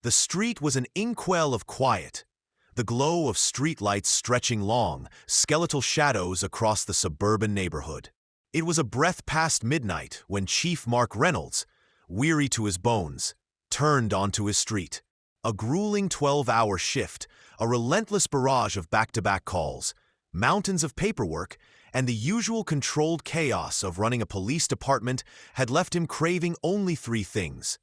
The street was an inkwell of quiet, the glow of streetlights stretching long, skeletal shadows across the suburban neighborhood. It was a breath past midnight when Chief Mark Reynolds, weary to his bones, turned onto his street. A grueling 12-hour shift, a relentless barrage of back-to-back calls, mountains of paperwork, and the usual controlled chaos of running a police department had left him craving only three things: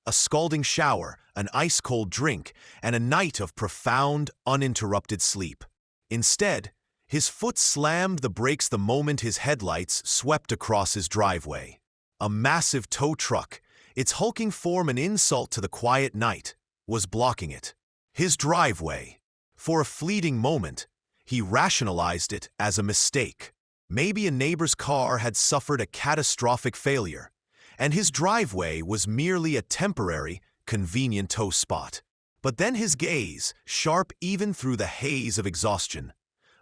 a scalding shower, an ice-cold drink, and a night of profound, uninterrupted sleep. Instead, his foot slammed the brakes the moment his headlights swept across his driveway. A massive tow truck, its hulking form an insult to the quiet night, was blocking it. His driveway. For a fleeting moment, he rationalized it as a mistake. Maybe a neighbor's car had suffered a catastrophic failure, and his driveway was merely a temporary, convenient tow spot. But then his gaze, sharp even through the haze of exhaustion,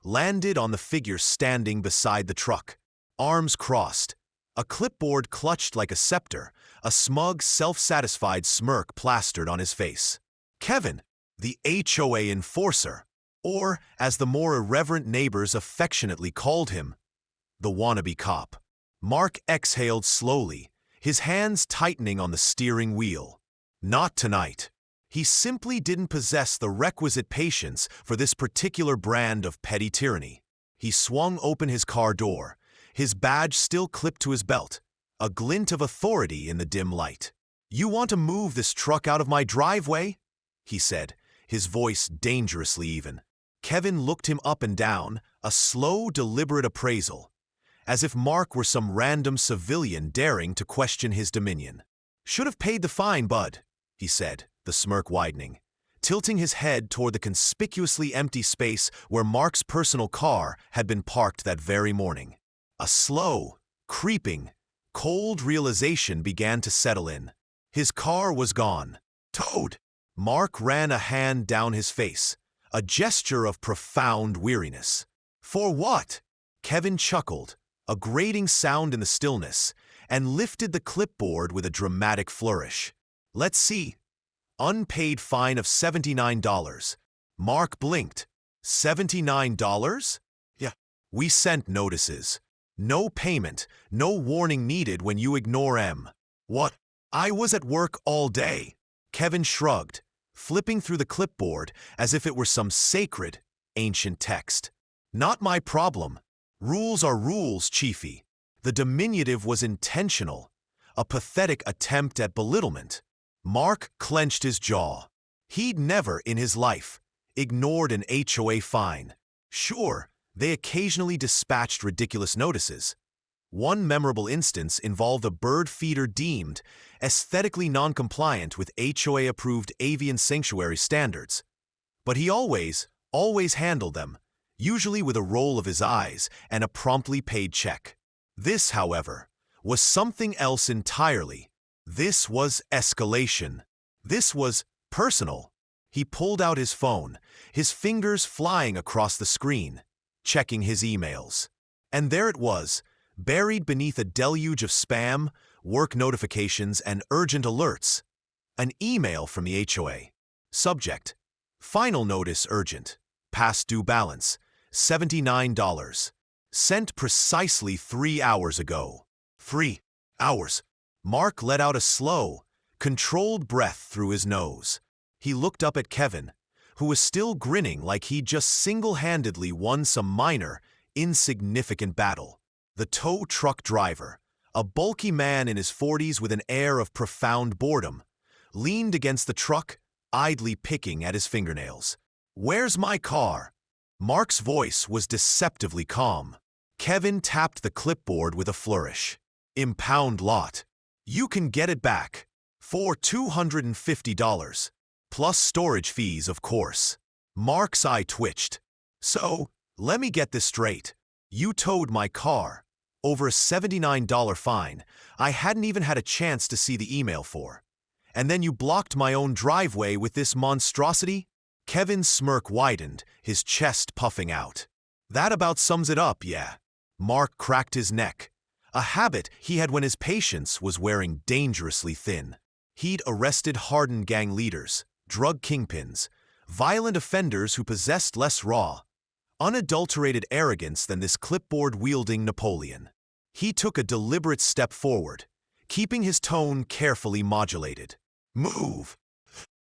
landed on the figure standing beside the truck. Arms crossed, a clipboard clutched like a scepter, a smug, self-satisfied smirk plastered on his face. Kevin, the HOA enforcer, or, as the more irreverent neighbors affectionately called him, the wannabe cop. Mark exhaled slowly, his hands tightening on the steering wheel. Not tonight. He simply didn't possess the requisite patience for this particular brand of petty tyranny. He swung open his car door, his badge still clipped to his belt, a glint of authority in the dim light. "You want to move this truck out of my driveway?" he said, his voice dangerously even. Kevin looked him up and down, a slow, deliberate appraisal, as if Mark were some random civilian daring to question his dominion. "Should have paid the fine, bud," he said, the smirk widening, tilting his head toward the conspicuously empty space where Mark's personal car had been parked that very morning. A slow, creeping, cold realization began to settle in. His car was gone. Towed! Mark ran a hand down his face, a gesture of profound weariness. "For what?" Kevin chuckled, a grating sound in the stillness, and lifted the clipboard with a dramatic flourish. "Let's see. Unpaid fine of $79. Mark blinked. $79? Yeah. "We sent notices. No payment, no warning needed when you ignore M." "What? I was at work all day." Kevin shrugged, flipping through the clipboard as if it were some sacred, ancient text. "Not my problem. Rules are rules, Chiefy." The diminutive was intentional, a pathetic attempt at belittlement. Mark clenched his jaw. He'd never in his life ignored an HOA fine. Sure, they occasionally dispatched ridiculous notices. One memorable instance involved a bird feeder deemed aesthetically non-compliant with HOA-approved avian sanctuary standards. But he always handled them, usually with a roll of his eyes and a promptly paid check. This, however, was something else entirely. This was escalation. This was personal. He pulled out his phone, his fingers flying across the screen, checking his emails. And there it was, buried beneath a deluge of spam, work notifications, and urgent alerts. An email from the HOA. Subject: Final notice urgent. Past due balance, $79. Sent precisely 3 hours ago. 3 hours. Mark let out a slow, controlled breath through his nose. He looked up at Kevin, who was still grinning like he'd just single-handedly won some minor, insignificant battle. The tow truck driver, a bulky man in his 40s with an air of profound boredom, leaned against the truck, idly picking at his fingernails. "Where's my car?" Mark's voice was deceptively calm. Kevin tapped the clipboard with a flourish. "Impound lot. You can get it back. For $250. Plus storage fees, of course." Mark's eye twitched. "So, let me get this straight. You towed my car. Over a $79 fine I hadn't even had a chance to see the email for. And then you blocked my own driveway with this monstrosity?" Kevin's smirk widened, his chest puffing out. "That about sums it up, yeah." Mark cracked his neck, a habit he had when his patience was wearing dangerously thin. He'd arrested hardened gang leaders, drug kingpins, violent offenders who possessed less raw, unadulterated arrogance than this clipboard-wielding Napoleon. He took a deliberate step forward, keeping his tone carefully modulated. Move!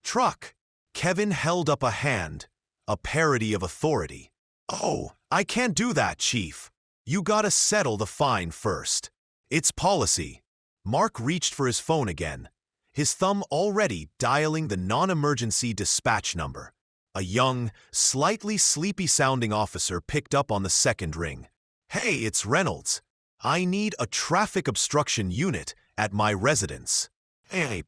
Truck! Kevin held up a hand, a parody of authority. Oh, I can't do that, Chief. You gotta settle the fine first. It's policy. Mark reached for his phone again, his thumb already dialing the non-emergency dispatch number. A young, slightly sleepy-sounding officer picked up on the second ring. Hey, it's Reynolds. I need a traffic obstruction unit at my residence. Hey.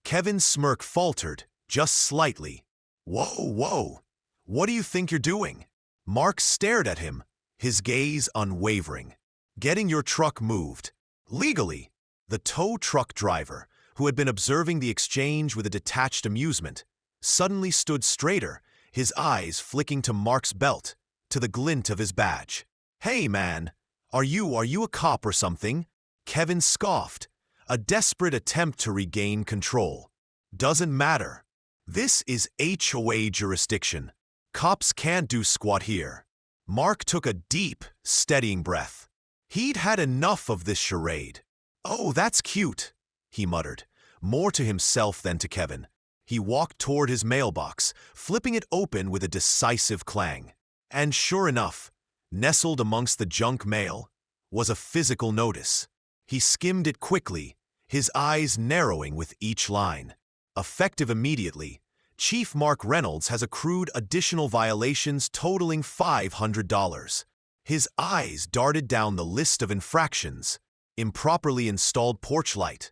Kevin's smirk faltered, just slightly. Whoa. What do you think you're doing? Mark stared at him, his gaze unwavering. Getting your truck moved. Legally. The tow truck driver, who had been observing the exchange with a detached amusement, suddenly stood straighter, his eyes flicking to Mark's belt, to the glint of his badge. Hey, man, are you a cop or something? Kevin scoffed, a desperate attempt to regain control. Doesn't matter. This is HOA jurisdiction. Cops can't do squat here. Mark took a deep, steadying breath. He'd had enough of this charade. Oh, that's cute, he muttered, more to himself than to Kevin. He walked toward his mailbox, flipping it open with a decisive clang. And sure enough, nestled amongst the junk mail, was a physical notice. He skimmed it quickly, his eyes narrowing with each line. Effective immediately, Chief Mark Reynolds has accrued additional violations totaling $500. His eyes darted down the list of infractions. Improperly installed porch light.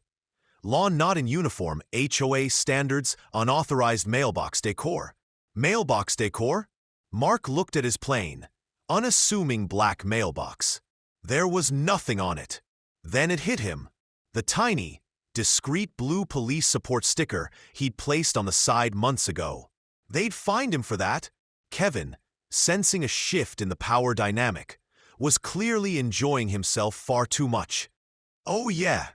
Lawn not in uniform, HOA standards, unauthorized mailbox decor. Mailbox decor? Mark looked at his plain, unassuming black mailbox. There was nothing on it. Then it hit him. The tiny, discreet blue police support sticker he'd placed on the side months ago. They'd find him for that. Kevin, sensing a shift in the power dynamic, was clearly enjoying himself far too much. Oh yeah,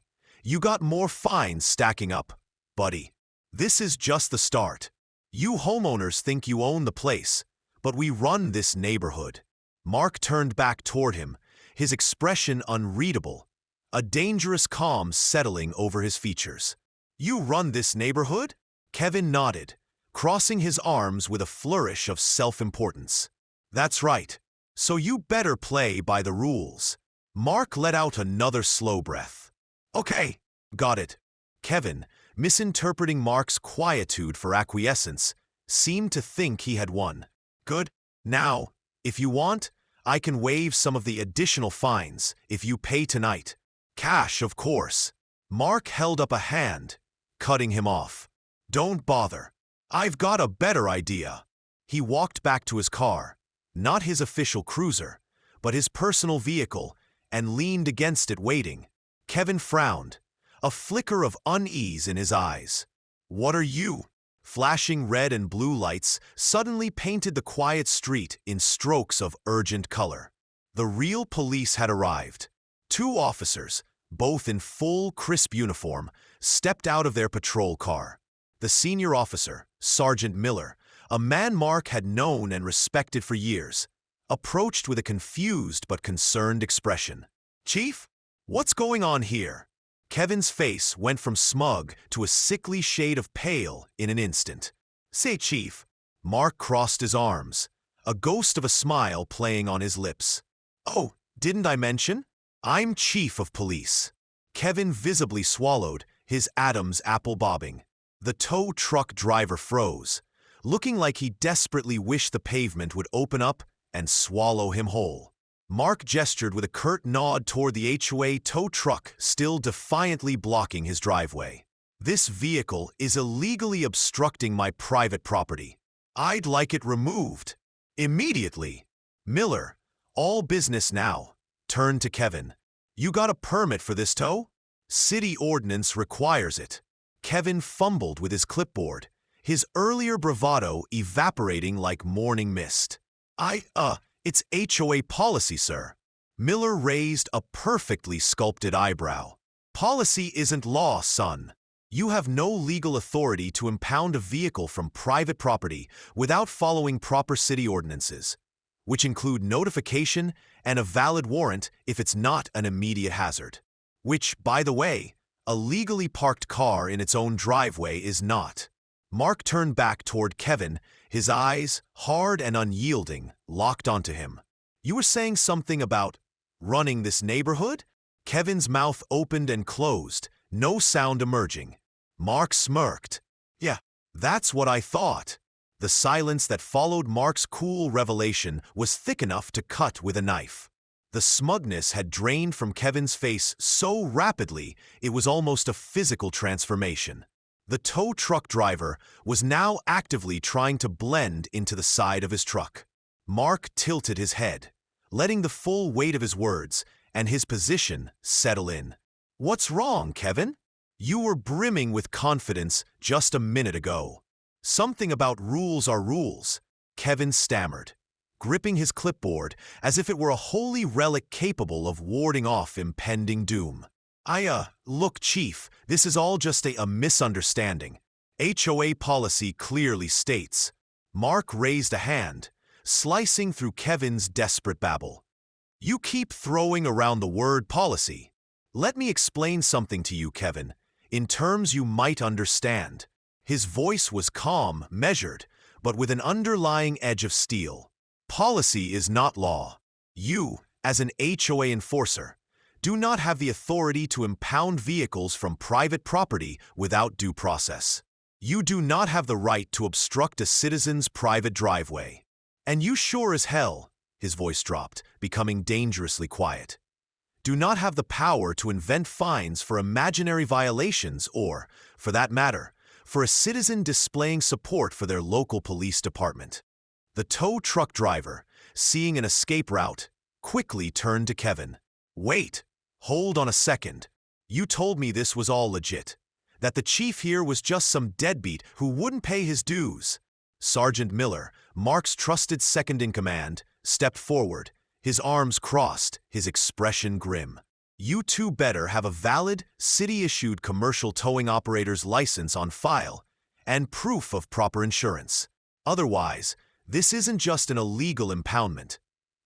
you got more fines stacking up, buddy. This is just the start. You homeowners think you own the place, but we run this neighborhood. Mark turned back toward him, his expression unreadable, a dangerous calm settling over his features. You run this neighborhood? Kevin nodded, crossing his arms with a flourish of self-importance. That's right. So you better play by the rules. Mark let out another slow breath. Okay, got it. Kevin, misinterpreting Mark's quietude for acquiescence, seemed to think he had won. Good. Now, if you want, I can waive some of the additional fines if you pay tonight. Cash, of course. Mark held up a hand, cutting him off. Don't bother. I've got a better idea. He walked back to his car, not his official cruiser, but his personal vehicle, and leaned against it waiting. Kevin frowned, a flicker of unease in his eyes. What are you? Flashing red and blue lights suddenly painted the quiet street in strokes of urgent color. The real police had arrived. 2 officers, both in full, crisp uniform, stepped out of their patrol car. The senior officer, Sergeant Miller, a man Mark had known and respected for years, approached with a confused but concerned expression. Chief, what's going on here? Kevin's face went from smug to a sickly shade of pale in an instant. Say, Chief. Mark crossed his arms, a ghost of a smile playing on his lips. Oh, didn't I mention? I'm Chief of Police. Kevin visibly swallowed, his Adam's apple bobbing. The tow truck driver froze, looking like he desperately wished the pavement would open up and swallow him whole. Mark gestured with a curt nod toward the HOA tow truck still defiantly blocking his driveway. This vehicle is illegally obstructing my private property. I'd like it removed. Immediately. Miller, all business now, turned to Kevin. You got a permit for this tow? City ordinance requires it. Kevin fumbled with his clipboard, his earlier bravado evaporating like morning mist. It's HOA policy, sir. Miller raised a perfectly sculpted eyebrow. Policy isn't law, son. You have no legal authority to impound a vehicle from private property without following proper city ordinances, which include notification and a valid warrant if it's not an immediate hazard. Which, by the way, a legally parked car in its own driveway is not. Mark turned back toward Kevin, his eyes, hard and unyielding, locked onto him. You were saying something about running this neighborhood? Kevin's mouth opened and closed, no sound emerging. Mark smirked. Yeah, that's what I thought. The silence that followed Mark's cool revelation was thick enough to cut with a knife. The smugness had drained from Kevin's face so rapidly it was almost a physical transformation. The tow truck driver was now actively trying to blend into the side of his truck. Mark tilted his head, letting the full weight of his words and his position settle in. What's wrong, Kevin? You were brimming with confidence just a minute ago. Something about rules are rules, Kevin stammered, gripping his clipboard as if it were a holy relic capable of warding off impending doom. Look, Chief, this is all just a misunderstanding. HOA policy clearly states. Mark raised a hand, slicing through Kevin's desperate babble. You keep throwing around the word policy. Let me explain something to you, Kevin, in terms you might understand. His voice was calm, measured, but with an underlying edge of steel. Policy is not law. You, as an HOA enforcer, do not have the authority to impound vehicles from private property without due process. You do not have the right to obstruct a citizen's private driveway. And you sure as hell, his voice dropped, becoming dangerously quiet, do not have the power to invent fines for imaginary violations or, for that matter, for a citizen displaying support for their local police department. The tow truck driver, seeing an escape route, quickly turned to Kevin. Wait, hold on a second. You told me this was all legit, that the chief here was just some deadbeat who wouldn't pay his dues. Sergeant Miller, Mark's trusted second-in-command, stepped forward, his arms crossed, his expression grim. You two better have a valid, city-issued commercial towing operator's license on file and proof of proper insurance. Otherwise, this isn't just an illegal impoundment.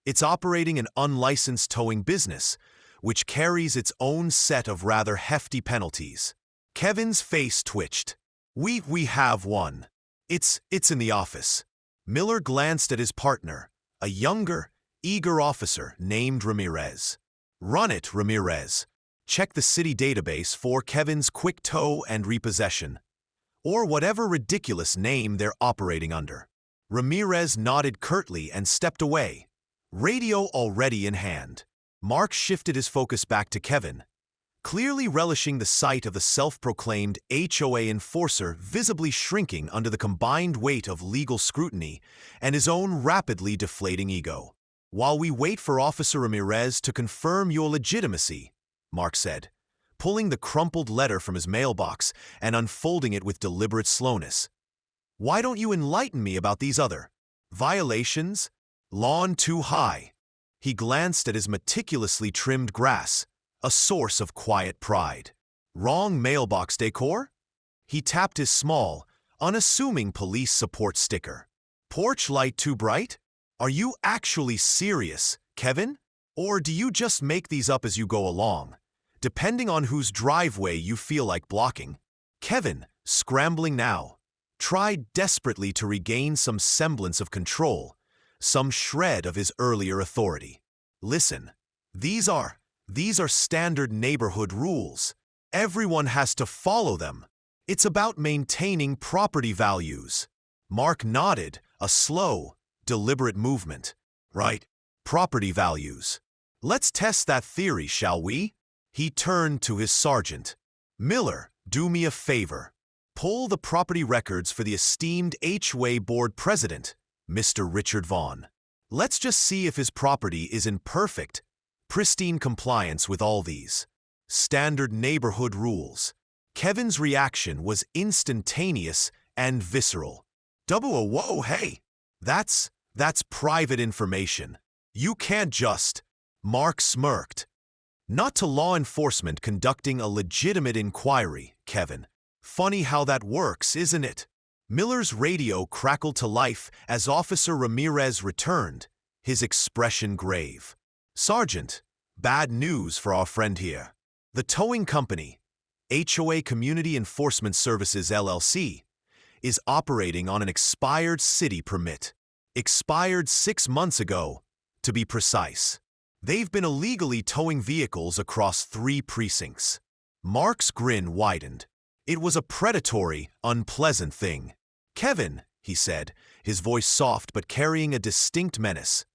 It's operating an unlicensed towing business, which carries its own set of rather hefty penalties. Kevin's face twitched. We have one. It's in the office. Miller glanced at his partner, a younger, eager officer named Ramirez. Run it, Ramirez. Check the city database for Kevin's quick tow and repossession, or whatever ridiculous name they're operating under. Ramirez nodded curtly and stepped away, radio already in hand. Mark shifted his focus back to Kevin, clearly relishing the sight of the self-proclaimed HOA enforcer visibly shrinking under the combined weight of legal scrutiny and his own rapidly deflating ego. While we wait for Officer Ramirez to confirm your legitimacy, Mark said, pulling the crumpled letter from his mailbox and unfolding it with deliberate slowness. Why don't you enlighten me about these other violations? Lawn too high. He glanced at his meticulously trimmed grass, a source of quiet pride. Wrong mailbox decor? He tapped his small, unassuming police support sticker. Porch light too bright? Are you actually serious, Kevin? Or do you just make these up as you go along, depending on whose driveway you feel like blocking? Kevin, scrambling now, tried desperately to regain some semblance of control, some shred of his earlier authority. Listen, these are standard neighborhood rules. Everyone has to follow them. It's about maintaining property values. Mark nodded, a slow, deliberate movement. Right, property values. Let's test that theory, shall we? He turned to his sergeant. Miller, do me a favor. Pull the property records for the esteemed HOA board president, Mr. Richard Vaughn. Let's just see if his property is in perfect, pristine compliance with all these standard neighborhood rules. Kevin's reaction was instantaneous and visceral. Whoa, hey, that's private information. You can't just. Mark smirked. Not to law enforcement conducting a legitimate inquiry, Kevin. Funny how that works, isn't it? Miller's radio crackled to life as Officer Ramirez returned, his expression grave. "Sergeant, bad news for our friend here. The towing company, HOA Community Enforcement Services LLC, is operating on an expired city permit. Expired 6 months ago, to be precise. They've been illegally towing vehicles across 3 precincts." Mark's grin widened. It was a predatory, unpleasant thing. "Kevin," he said, his voice soft but carrying a distinct menace,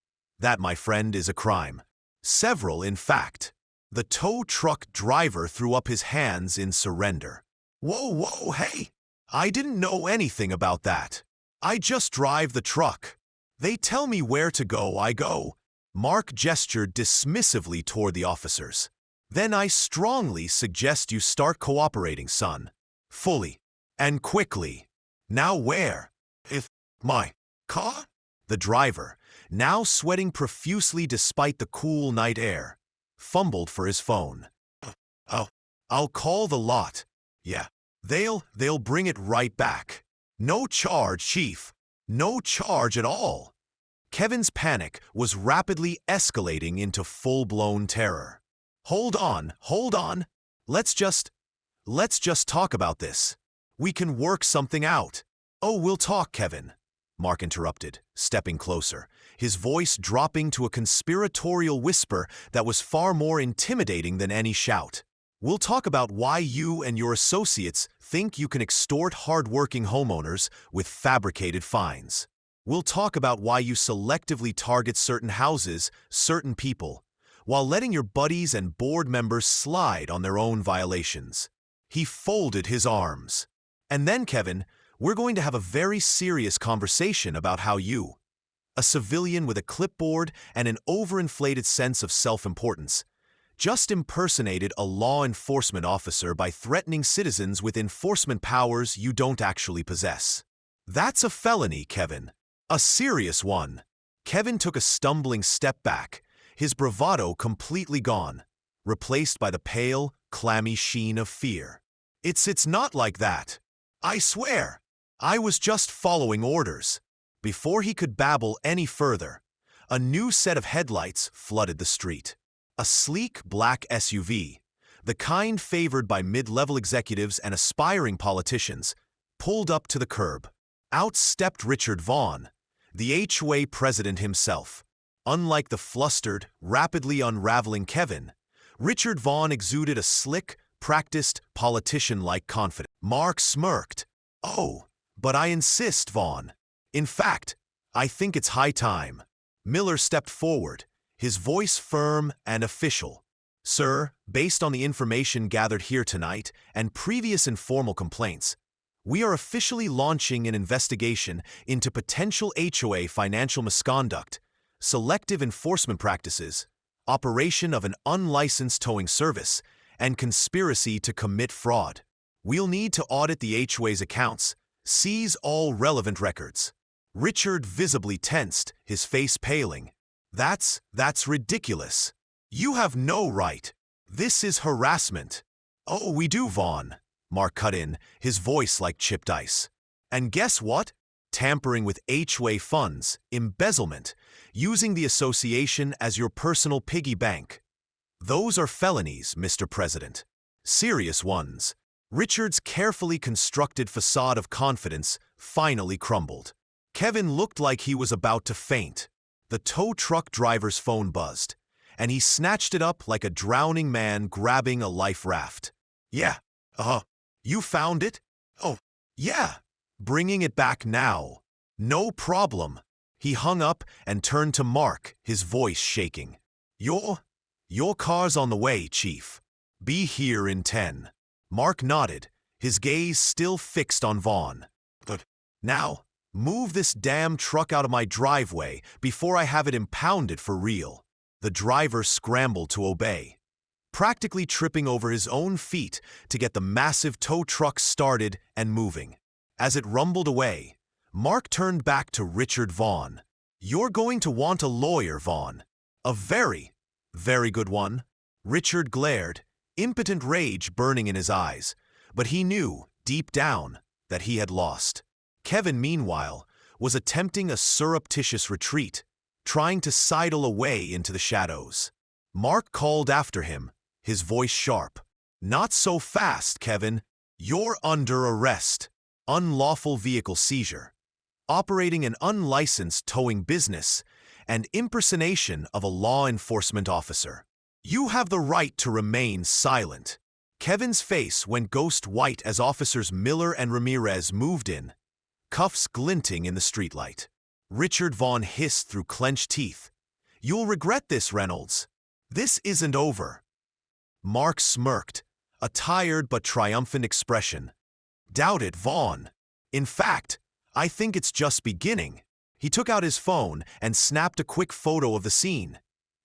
"that, my friend, is a crime. Several, in fact." The tow truck driver threw up his hands in surrender. Whoa, hey! I didn't know anything about that. I just drive the truck. They tell me where to go, I go." Mark gestured dismissively toward the officers. "Then I strongly suggest you start cooperating, son. Fully. And quickly." "Now where?" "If my car?" The driver, now sweating profusely despite the cool night air, fumbled for his phone. I'll call the lot. Yeah. They'll bring it right back. No charge, Chief. No charge at all." Kevin's panic was rapidly escalating into full-blown terror. Hold on. Let's just talk about this. We can work something out." "Oh, we'll talk, Kevin," Mark interrupted, stepping closer, his voice dropping to a conspiratorial whisper that was far more intimidating than any shout. "We'll talk about why you and your associates think you can extort hard-working homeowners with fabricated fines. We'll talk about why you selectively target certain houses, certain people, while letting your buddies and board members slide on their own violations." He folded his arms. "And then, Kevin, we're going to have a very serious conversation about how you, a civilian with a clipboard and an overinflated sense of self-importance, just impersonated a law enforcement officer by threatening citizens with enforcement powers you don't actually possess. That's a felony, Kevin. A serious one." Kevin took a stumbling step back, his bravado completely gone, replaced by the pale, clammy sheen of fear. It's not like that. I swear. I was just following orders." Before he could babble any further, a new set of headlights flooded the street. A sleek black SUV, the kind favored by mid-level executives and aspiring politicians, pulled up to the curb. Out stepped Richard Vaughn, the HOA president himself. Unlike the flustered, rapidly unraveling Kevin, Richard Vaughn exuded a slick, practiced, politician-like confidence. Mark smirked. "Oh, but I insist, Vaughn. In fact, I think it's high time." Miller stepped forward, his voice firm and official. "Sir, based on the information gathered here tonight and previous informal complaints, we are officially launching an investigation into potential HOA financial misconduct, selective enforcement practices, operation of an unlicensed towing service, and conspiracy to commit fraud. We'll need to audit the HOA's accounts, seize all relevant records." Richard visibly tensed, his face paling. That's ridiculous. You have no right. This is harassment." "Oh, we do, Vaughn," Mark cut in, his voice like chipped ice. "And guess what? Tampering with HOA funds, embezzlement, using the association as your personal piggy bank. Those are felonies, Mr. President. Serious ones." Richard's carefully constructed facade of confidence finally crumbled. Kevin looked like he was about to faint. The tow truck driver's phone buzzed, and he snatched it up like a drowning man grabbing a life raft. "Yeah, you found it? Oh, yeah. Bringing it back now. No problem." He hung up and turned to Mark, his voice shaking. Your car's on the way, Chief. Be here in 10. Mark nodded, his gaze still fixed on Vaughn. "But now, move this damn truck out of my driveway before I have it impounded for real." The driver scrambled to obey, practically tripping over his own feet to get the massive tow truck started and moving. As it rumbled away, Mark turned back to Richard Vaughn. "You're going to want a lawyer, Vaughn. A very, very good one." Richard glared, impotent rage burning in his eyes, but he knew, deep down that he had lost. Kevin, meanwhile, was attempting a surreptitious retreat, trying to sidle away into the shadows. Mark called after him, his voice sharp. "Not so fast, Kevin. You're under arrest. Unlawful vehicle seizure, operating an unlicensed towing business, and impersonation of a law enforcement officer. You have the right to remain silent." Kevin's face went ghost white as Officers Miller and Ramirez moved in, cuffs glinting in the streetlight. Richard Vaughn hissed through clenched teeth, "You'll regret this, Reynolds. This isn't over." Mark smirked, a tired but triumphant expression. "Doubt it, Vaughn. In fact, I think it's just beginning." He took out his phone and snapped a quick photo of the scene.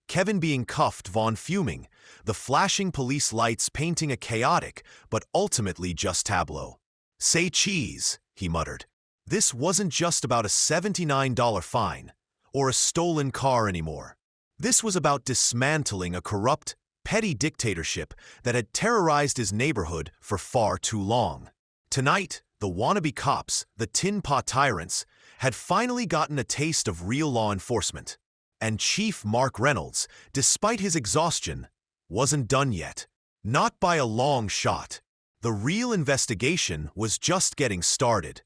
Kevin being cuffed, Vaughn fuming, the flashing police lights painting a chaotic but ultimately just tableau. "Say cheese," he muttered. This wasn't just about a $79 fine or a stolen car anymore. This was about dismantling a corrupt, petty dictatorship that had terrorized his neighborhood for far too long. Tonight, the wannabe cops, the tin pot tyrants, had finally gotten a taste of real law enforcement. And Chief Mark Reynolds, despite his exhaustion, wasn't done yet. Not by a long shot. The real investigation was just getting started.